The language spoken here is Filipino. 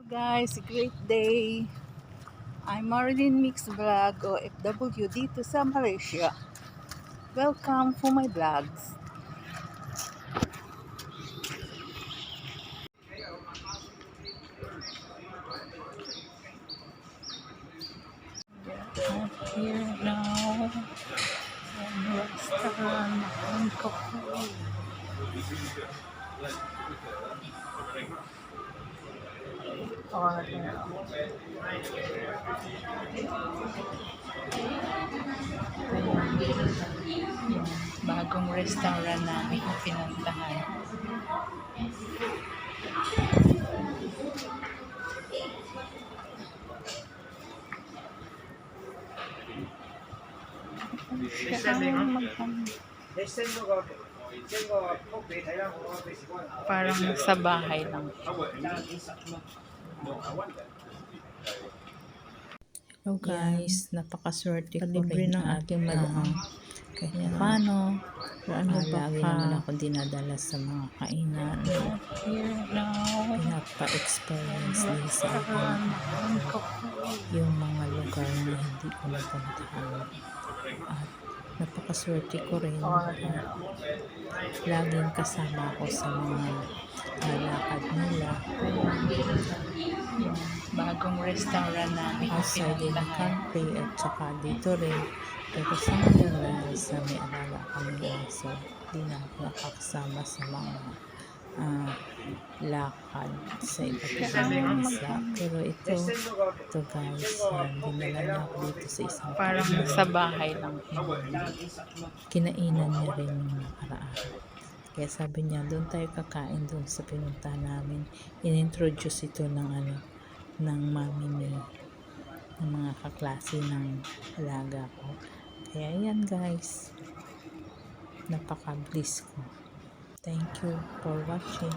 Guys, great day. I'm Marilyn Mix Vlog OFW dito sa Malaysia. Welcome to my vlogs. I'm here now in restaurant Bangkok. Yung bagong restaurant namin yung pinuntahan. Parang sa bahay lang. Hello guys, napakaswerte ko rin ng aking maluang. Kaya paano? Lagi naman ako dinadala sa mga kainan. Pinapa-experience din sa akin yung mga lugar na hindi ko napuntahan. At napakaswerte ko rin at laging kasama ako sa mga lakad nila. Bagong restaurant namin Outside in the country at saka dito rin. Pero sa ngayon dahil sa may alaga kami aso, di na ako nakakasama sa mga lakad sa iba't ibang bansa. Pero ito guys, dinala niya ako dito sa isang parang sa bahay lang. kinainan niya rin yung nakaraan. Kaya sabi niya, doon tayo kakain doon sa pinunta namin. Inintroduce ito ng ng mami ni ng mga kaklase ng alaga ko. Kaya yan guys, napaka-bliss ko. Thank you for watching.